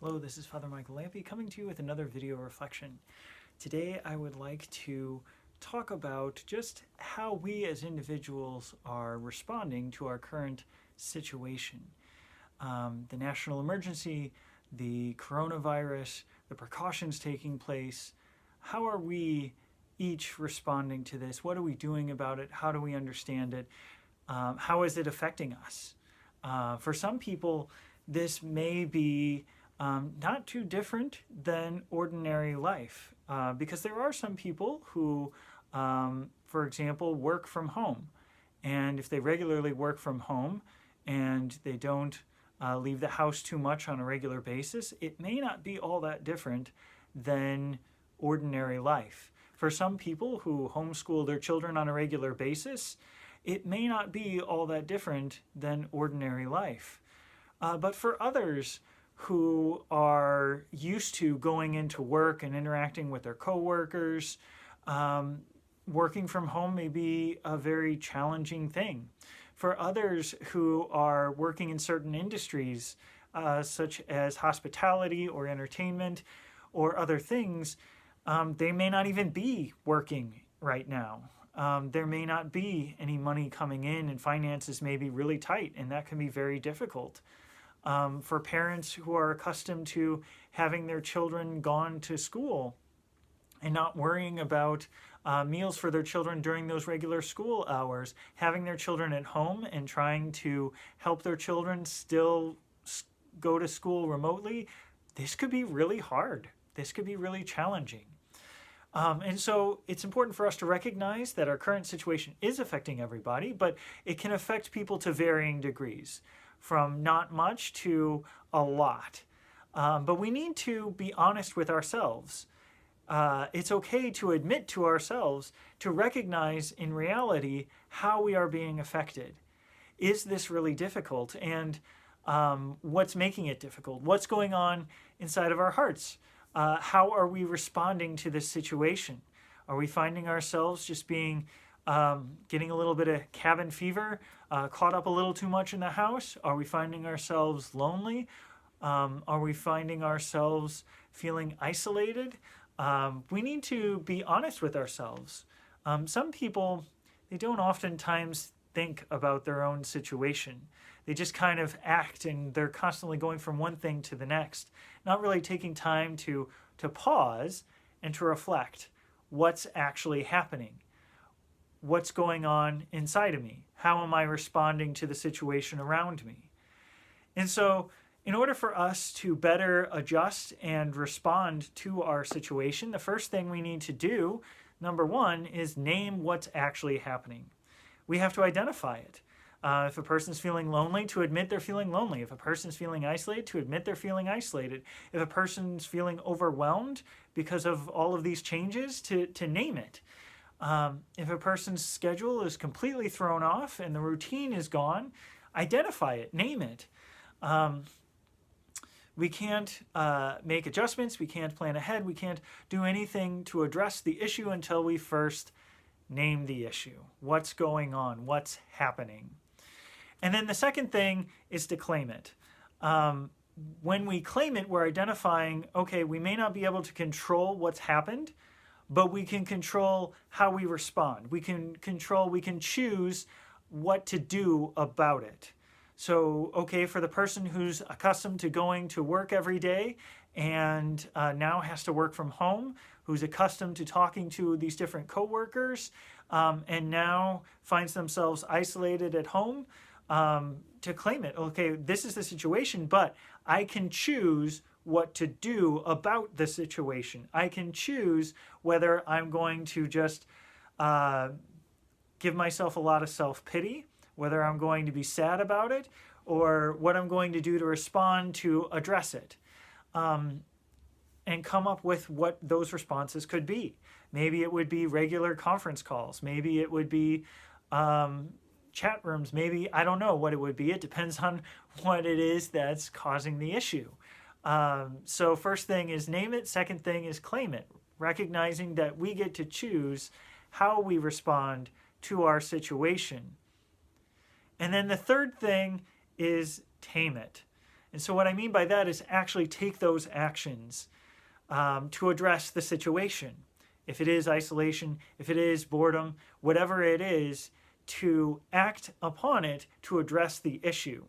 Hello, this is Father Michael Lampe coming to you with another video reflection. Today I would like to talk about just how we as individuals are responding to our current situation. The national emergency, the coronavirus, the precautions taking place. How are we each responding to this? What are we doing about it? How do we understand it? How is it affecting us? For some people, this may be not too different than ordinary life, because there are some people who, for example, work from home. And if they regularly work from home and they don't leave the house too much on a regular basis, it may not be all that different than ordinary life. For some people who homeschool their children on a regular basis, it may not be all that different than ordinary life. But for others who are used to going into work and interacting with their coworkers, working from home may be a very challenging thing. For others who are working in certain industries, such as hospitality or entertainment or other things, they may not even be working right now. There may not be any money coming in, and finances may be really tight, and that can be very difficult. For parents who are accustomed to having their children gone to school and not worrying about meals for their children during those regular school hours, having their children at home and trying to help their children still go to school remotely, this could be really hard. This could be really challenging. And so it's important for us to recognize that our current situation is affecting everybody, but it can affect people to varying degrees, from not much to a lot. But we need to be honest with ourselves. It's okay to admit to ourselves, to recognize in reality how we are being affected. Is this really difficult? And what's making it difficult? What's going on inside of our hearts? How are we responding to this situation? Are we finding ourselves just being, getting a little bit of cabin fever, caught up a little too much in the house? Are we finding ourselves lonely? Are we finding ourselves feeling isolated? We need to be honest with ourselves. Some people, they don't oftentimes think about their own situation. They just kind of act, and they're constantly going from one thing to the next, not really taking time to pause and to reflect what's actually happening. What's going on inside of me? How am I responding to the situation around me? And so, in order for us to better adjust and respond to our situation, the first thing we need to do, number one, is name what's actually happening. We have to identify it. If a person's feeling lonely, to admit they're feeling lonely. If a person's feeling isolated, to admit they're feeling isolated. If a person's feeling overwhelmed because of all of these changes, to name it. If a person's schedule is completely thrown off and the routine is gone, identify it, name it. We can't make adjustments, we can't plan ahead, we can't do anything to address the issue until we first name the issue. What's going on? What's happening? And then the second thing is to claim it. When we claim it, we're identifying, okay, we may not be able to control what's happened, but we can control how we respond. We can choose what to do about it. So, okay, for the person who's accustomed to going to work every day and now has to work from home, who's accustomed to talking to these different coworkers, and now finds themselves isolated at home, to claim it. Okay, this is the situation, but I can choose what to do about the situation. I can choose whether I'm going to just give myself a lot of self-pity, whether I'm going to be sad about it, or what I'm going to do to respond to address it, and come up with what those responses could be. Maybe it would be regular conference calls. Maybe it would be chat rooms. Maybe, I don't know what it would be. It depends on what it is that's causing the issue. So first thing is name it. Second thing is claim it, recognizing that we get to choose how we respond to our situation. And then the third thing is tame it. And so what I mean by that is actually take those actions to address the situation. If it is isolation, if it is boredom, whatever it is, to act upon it to address the issue.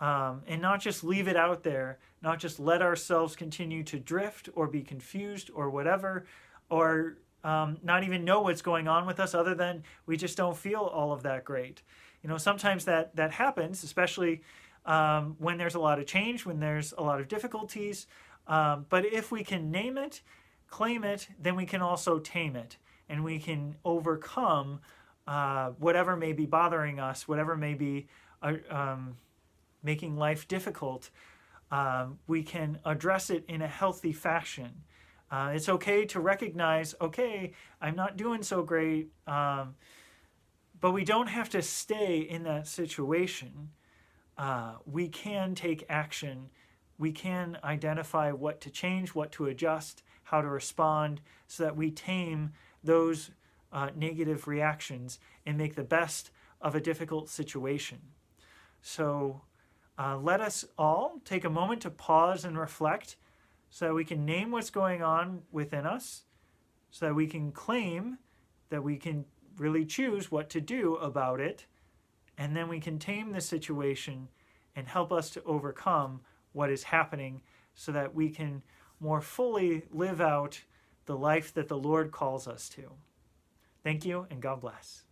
And not just leave it out there, not just let ourselves continue to drift or be confused or whatever, or not even know what's going on with us other than we just don't feel all of that great. You know, sometimes that happens, especially when there's a lot of change, when there's a lot of difficulties. But if we can name it, claim it, then we can also tame it, and we can overcome whatever may be bothering us, whatever may be making life difficult. We can address it in a healthy fashion. It's okay to recognize, okay, I'm not doing so great, but we don't have to stay in that situation. We can take action. We can identify what to change, what to adjust, how to respond, so that we tame those negative reactions and make the best of a difficult situation. So let us all take a moment to pause and reflect so that we can name what's going on within us, so that we can claim that we can really choose what to do about it, and then we can tame the situation and help us to overcome what is happening so that we can more fully live out the life that the Lord calls us to. Thank you, and God bless.